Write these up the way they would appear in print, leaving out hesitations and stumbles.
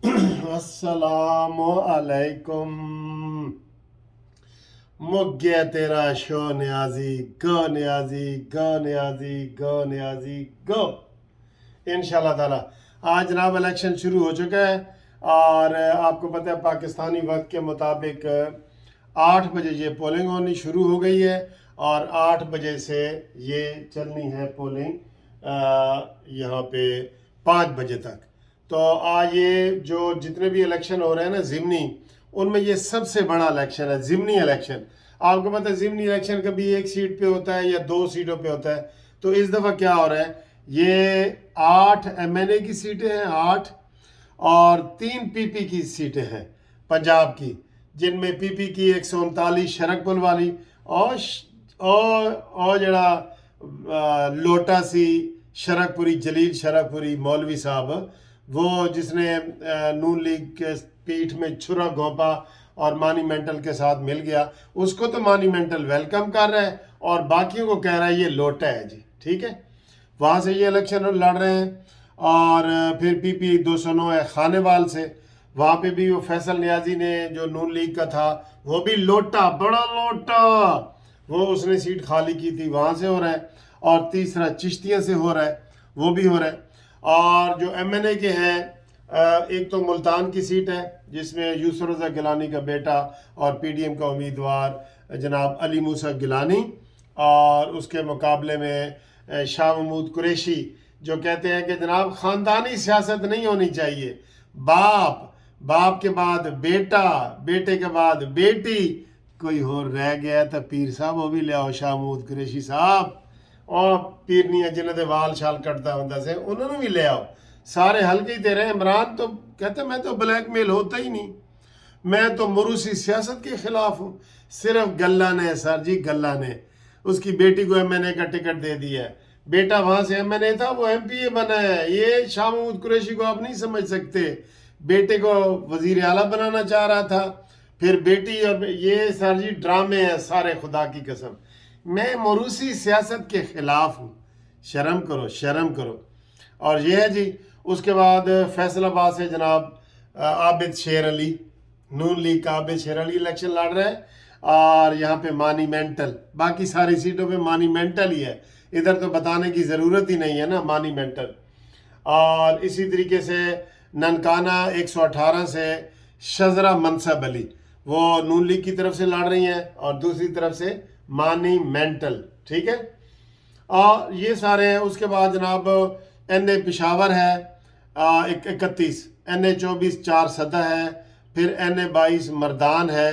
السلام علیکم. مک گیا تیرا شو نیازی گو نیازی گو نیازی گو نیازی گو. انشاءاللہ تعالی آج جناب الیکشن شروع ہو چکا ہے اور آپ کو پتہ ہے پاکستانی وقت کے مطابق 8 بجے یہ پولنگ ہونی شروع ہو گئی ہے اور 8 بجے سے یہ چلنی ہے پولنگ یہاں پہ 5 بجے تک. تو آج یہ جو جتنے بھی الیکشن ہو رہے ہیں نا ضمنی، ان میں یہ سب سے بڑا الیکشن ہے ضمنی الیکشن. آپ کو پتہ ہے ضمنی الیکشن کبھی ایک سیٹ پہ ہوتا ہے یا 2 سیٹوں پہ ہوتا ہے. تو اس دفعہ کیا ہو رہا ہے، یہ 8 ایم این اے کی سیٹیں ہیں 8 اور 3 پی پی کی سیٹیں ہیں پنجاب کی، جن میں پی پی کی 139 شرک پل والی اور جڑا لوٹا سی شرک پوری جلیل شرک پوری مولوی صاحب، وہ جس نے نون لیگ کے پیٹھ میں چھرا گھونپا اور مانی مینٹل کے ساتھ مل گیا، اس کو تو مانی مینٹل ویلکم کر رہا ہے اور باقیوں کو کہہ رہا ہے یہ لوٹا ہے جی. ٹھیک ہے، وہاں سے یہ الیکشن لڑ رہے ہیں. اور پھر پی پی 209 ہے خانے وال سے، وہاں پہ بھی وہ فیصل نیازی نے جو نون لیگ کا تھا وہ بھی لوٹا، بڑا لوٹا، وہ اس نے سیٹ خالی کی تھی، وہاں سے ہو رہا ہے. اور تیسرا چشتیاں سے ہو رہا ہے، وہ بھی ہو رہا ہے. اور جو ایم این اے کے ہیں، ایک تو ملتان کی سیٹ ہے جس میں یوسف رضا گیلانی کا بیٹا اور پی ڈی ایم کا امیدوار جناب علی موسیٰ گیلانی، اور اس کے مقابلے میں شاہ محمود قریشی جو کہتے ہیں کہ جناب خاندانی سیاست نہیں ہونی چاہیے، باپ کے بعد بیٹا، بیٹے کے بعد بیٹی، کوئی اور رہ گیا تو پیر صاحب وہ بھی لے آؤ شاہ محمود قریشی صاحب، اور پیرنیاں جنہوں دے وال شال کٹتا ہوں سے انہوں نے بھی لے آؤ، سارے حلقے ہی تیرے. عمران تو کہتے میں تو بلیک میل ہوتا ہی نہیں، میں تو موروثی سیاست کے خلاف ہوں. صرف گلہ نے سر جی، گلہ نے اس کی بیٹی کو ایم این اے کا ٹکٹ دے دیا ہے. بیٹا وہاں سے ایم این اے تھا، وہ ایم پی اے بنا ہے. یہ شاہ محمود قریشی کو آپ نہیں سمجھ سکتے، بیٹے کو وزیر اعلیٰ بنانا چاہ رہا تھا، پھر بیٹی. اور یہ سر جی ڈرامے ہیں سارے، خدا کی قسم. میں موروثی سیاست کے خلاف ہوں، شرم کرو شرم کرو. اور یہ ہے جی. اس کے بعد فیصل آباد سے جناب عابد شیر علی، نون لیگ کا عابد شیر علی الیکشن لڑ رہا ہے. اور یہاں پہ مانی مینٹل، باقی ساری سیٹوں پہ مانی مینٹل ہی ہے، ادھر تو بتانے کی ضرورت ہی نہیں ہے نا، مانی مینٹل. اور اسی طریقے سے ننکانہ 118 سے شزرہ منصب علی، وہ نون لیگ کی طرف سے لڑ رہی ہیں، اور دوسری طرف سے مانی مینٹل. ٹھیک ہے، اور یہ سارے ہیں. اس کے بعد جناب این اے پشاور ہے 31، این اے 24 4 سدہ ہے، پھر این اے 22 مردان ہے،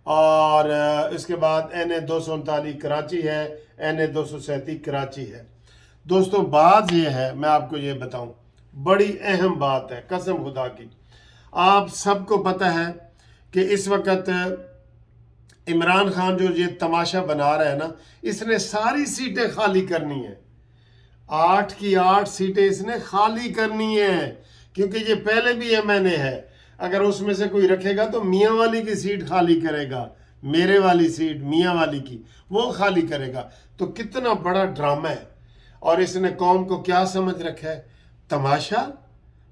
اور اس کے بعد این اے 239 کراچی ہے، این اے 237 کراچی ہے. دوستو بات یہ ہے، میں آپ کو یہ بتاؤں، بڑی اہم بات ہے قسم خدا کی. آپ سب کو پتہ ہے کہ اس وقت عمران خان جو یہ تماشا بنا رہا ہے نا، اس نے ساری سیٹیں خالی کرنی ہیں. 8 کی 8 سیٹیں اس نے خالی کرنی ہیں، کیونکہ یہ پہلے بھی ایم این اے ہے. اگر اس میں سے کوئی رکھے گا تو میاں والی کی سیٹ خالی کرے گا، میرے والی سیٹ میاں والی کی وہ خالی کرے گا. تو کتنا بڑا ڈرامہ ہے. اور اس نے قوم کو کیا سمجھ رکھا ہے؟ تماشا.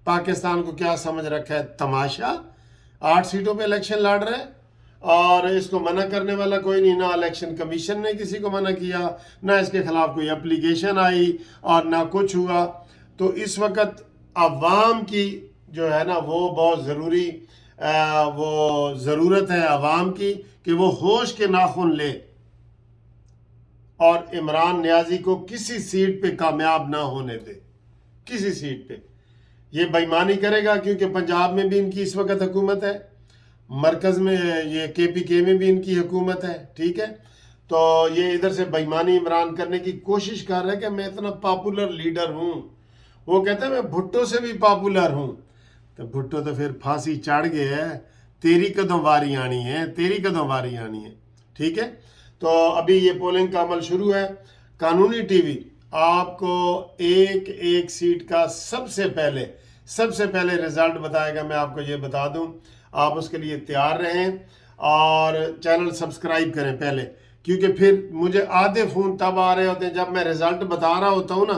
پاکستان کو کیا سمجھ رکھا ہے؟ تماشا. 8 سیٹوں پہ الیکشن لڑ رہے ہیں اور اس کو منع کرنے والا کوئی نہیں. نہ الیکشن کمیشن نے کسی کو منع کیا، نہ اس کے خلاف کوئی اپلیکیشن آئی، اور نہ کچھ ہوا. تو اس وقت عوام کی جو ہے نا وہ بہت ضروری وہ ضرورت ہے عوام کی کہ وہ ہوش کے ناخن لے اور عمران نیازی کو کسی سیٹ پہ کامیاب نہ ہونے دے، کسی سیٹ پہ. یہ بے ایمانی کرے گا کیونکہ پنجاب میں بھی ان کی اس وقت حکومت ہے، مرکز میں یہ کے پی کے میں بھی ان کی حکومت ہے. ٹھیک ہے، تو یہ ادھر سے بے ایمانی عمران کرنے کی کوشش کر رہا ہے کہ میں اتنا پاپولر لیڈر ہوں. وہ کہتا ہے میں بھٹو سے بھی پاپولر ہوں. تو بھٹو تو پھر پھانسی چڑھ گئے ہے، تیری کدوں واری آنی ہے، تیری کدوں واری آنی ہے. ٹھیک ہے، تو ابھی یہ پولنگ کا عمل شروع ہے. قانونی ٹی وی آپ کو ایک ایک سیٹ کا سب سے پہلے رزلٹ بتائے گا. میں آپ کو یہ بتا دوں، آپ اس کے لیے تیار رہیں اور چینل سبسکرائب کریں پہلے، کیونکہ پھر مجھے آدھے فون تب آ رہے ہوتے ہیں جب میں رزلٹ بتا رہا ہوتا ہوں نا،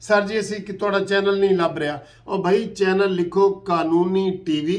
ਸਰ ਜੀ ਅਸੀਂ ਕਿ ਤੁਹਾਡਾ ਚੈਨਲ ਨਹੀਂ ਲੱਭ ਰਿਹਾ। ਉਹ ਭਾਈ ਚੈਨਲ ਲਿਖੋ ਕਾਨੂੰਨੀ ਟੀਵੀ,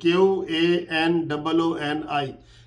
QANOONI,